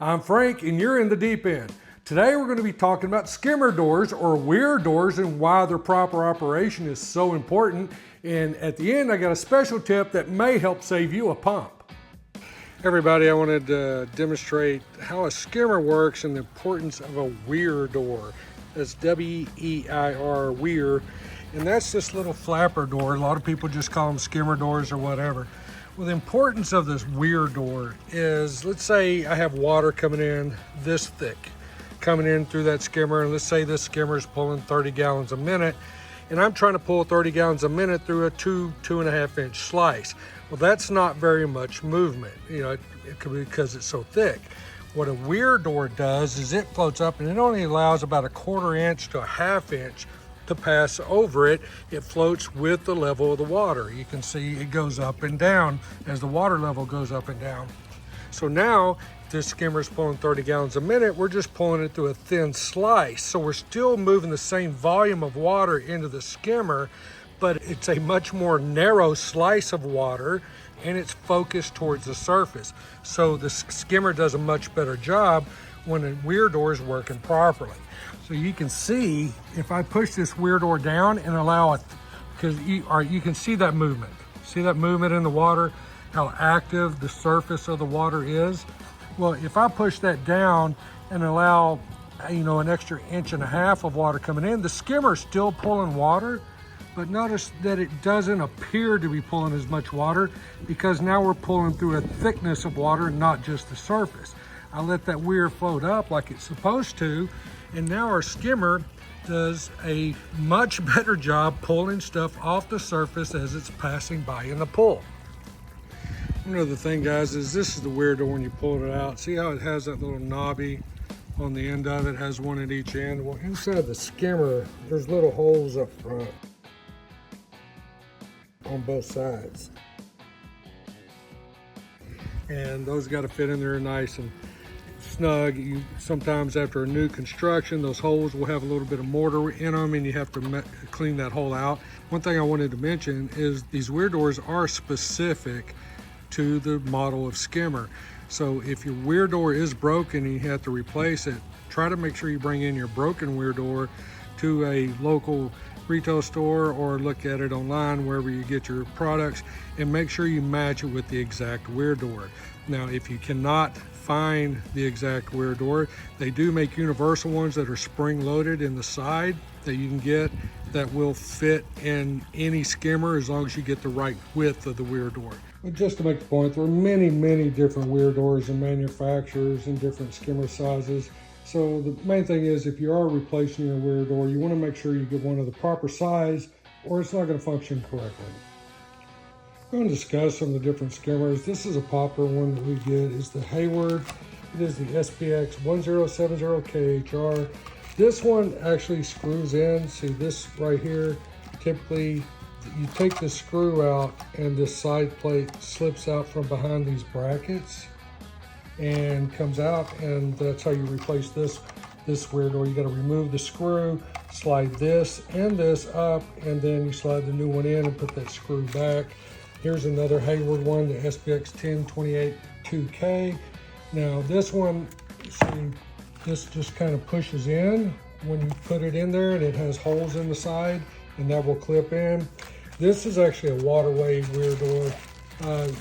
I'm Frank and you're in the deep end. Today we're going to be talking about skimmer doors or Weir doors and why their proper operation is so important. And at the end I got a special tip that may help save you a pump. Everybody, I wanted to demonstrate how a skimmer works and the importance of a Weir door. That's W-E-I-R, Weir. And that's this little flapper door. A lot of people just call them skimmer doors or whatever. Well, the importance of this Weir door is, let's say I have water coming in this thick, coming in through that skimmer, and let's say this skimmer is pulling 30 gallons a minute, and I'm trying to pull 30 gallons a minute through a 2.5 inch slice. Well, that's not very much movement, it could be because it's so thick. What a Weir door does is it floats up and it only allows about 1/4 inch to 1/2 inch to pass over it. It floats with the level of the water. You can see it goes up and down as the water level goes up and down. So now this skimmer is pulling 30 gallons a minute. We're just pulling it through a thin slice. So we're still moving the same volume of water into the skimmer, but it's a much more narrow slice of water and it's focused towards the surface. So the skimmer does a much better job when a Weir door is working properly. So you can see if I push this Weir door down and allow it, because you can see that movement. See that movement in the water, how active the surface of the water is? Well, if I push that down and allow, an extra 1.5 inches of water coming in, the skimmer's still pulling water, but notice that it doesn't appear to be pulling as much water because now we're pulling through a thickness of water, not just the surface. I let that Weir float up like it's supposed to, and now our skimmer does a much better job pulling stuff off the surface as it's passing by in the pull. Another thing, guys, is this is the Weir door when you pull it out. See how it has that little knobby on the end of it, has one at each end. Well, inside the skimmer, there's little holes up front on both sides. And those got to fit in there nice and snug. Sometimes after a new construction, those holes will have a little bit of mortar in them and you have to clean that hole out. One thing I wanted to mention is these Weir doors are specific to the model of skimmer. So if your Weir door is broken and you have to replace it, try to make sure you bring in your broken Weir door to a local retail store or look at it online wherever you get your products and make sure you match it with the exact Weir door. Now, if you cannot find the exact Weir door, they do make universal ones that are spring loaded in the side that you can get that will fit in any skimmer as long as you get the right width of the Weir door. But just to make the point, there are many different Weir doors and manufacturers and different skimmer sizes. So the main thing is if you are replacing your Weir door, you want to make sure you get one of the proper size or it's not going to function correctly. I'm going to discuss some of the different skimmers. This is a popular one that we get is the Hayward. It is the SPX 1070KHR. This one actually screws in. See this right here? Typically, you take the screw out and this side plate slips out from behind these brackets and comes out, and that's how you replace this Weir door. You got to remove the screw, slide this and this up, and then you slide the new one in and put that screw back. Here's another Hayward one, the SPX 1028-2K. Now this one, see, this just kind of pushes in when you put it in there, and it has holes in the side, and that will clip in. This is actually a waterway Weir door.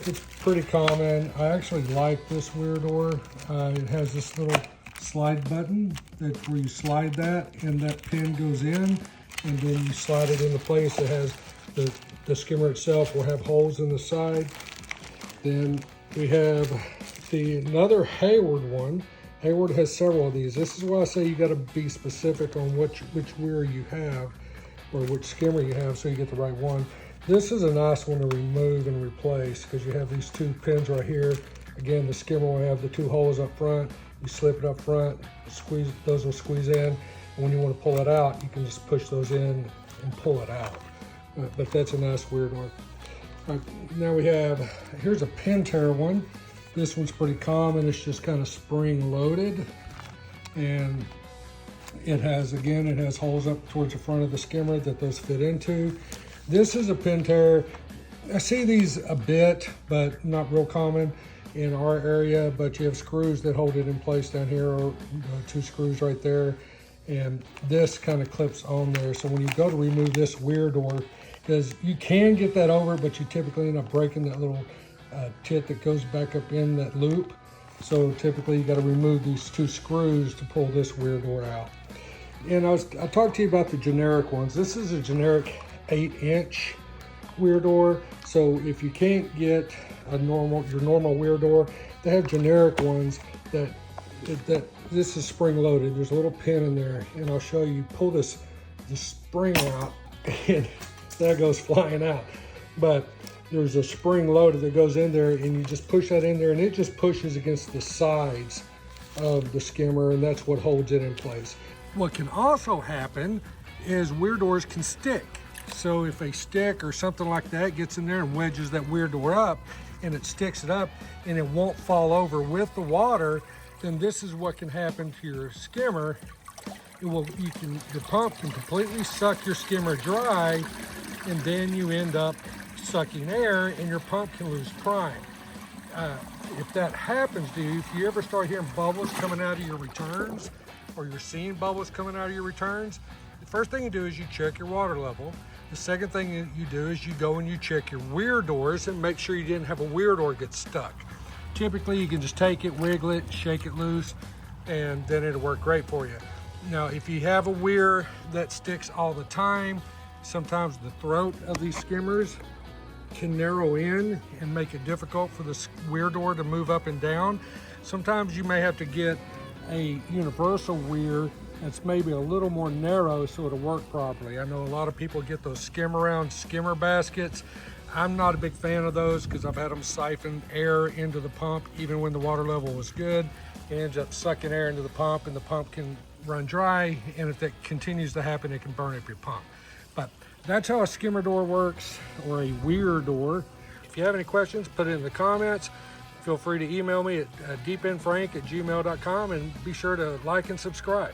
It's pretty common. I actually like this Weir door. It has this little slide button that's where you slide that and that pin goes in, and then you slide it into place. It has the skimmer itself will have holes in the side. Then we have another Hayward one. Hayward has several of these. This is why I say you got to be specific on which Weir you have or which skimmer you have so you get the right one. This is a nice one to remove and replace because you have these two pins right here. Again, the skimmer will have the two holes up front. You slip it up front, squeeze, those will squeeze in. And when you want to pull it out, you can just push those in and pull it out. But that's a nice Weir door. Now here's a Pentair one. This one's pretty common. It's just kind of spring loaded. And it has holes up towards the front of the skimmer that those fit into. This is a Pentair. I see these a bit, but not real common. in our area, but you have screws that hold it in place down here, or 2 screws right there. And this kind of clips on there. So when you go to remove this Weir door, because you can get that over, but you typically end up breaking that little tit that goes back up in that loop. So typically you got to remove these 2 screws to pull this Weir door out. And I talked to you about the generic ones. This is a generic 8-inch Weir door. So if you can't get your normal Weir door, they have generic ones that this is spring loaded. There's a little pin in there, and I'll show you. Pull the spring out, and that goes flying out. But there's a spring loaded that goes in there, and you just push that in there, and it just pushes against the sides of the skimmer, and that's what holds it in place. What can also happen is Weir doors can stick. So if a stick or something like that gets in there and wedges that Weir door up, and it sticks it up, and it won't fall over with the water, then this is what can happen to your skimmer. Your pump can completely suck your skimmer dry, and then you end up sucking air, and your pump can lose prime. If that happens to you, if you ever start hearing bubbles coming out of your returns, or you're seeing bubbles coming out of your returns, the first thing you do is you check your water level. The second thing you do is you go and you check your Weir doors and make sure you didn't have a Weir door get stuck. Typically you can just take it, wiggle it, shake it loose, and then it'll work great for you. Now, if you have a Weir that sticks all the time, sometimes the throat of these skimmers can narrow in and make it difficult for the Weir door to move up and down. Sometimes you may have to get a universal Weir that's maybe a little more narrow so it'll work properly. I know a lot of people get those skimmer baskets. I'm not a big fan of those because I've had them siphon air into the pump even when the water level was good. It ends up sucking air into the pump, and the pump can run dry, and if that continues to happen, it can burn up your pump. But that's how a skimmer door works, or a Weir door. If you have any questions, put it in the comments. Feel free to email me at deepinfrank@gmail.com, and be sure to like and subscribe.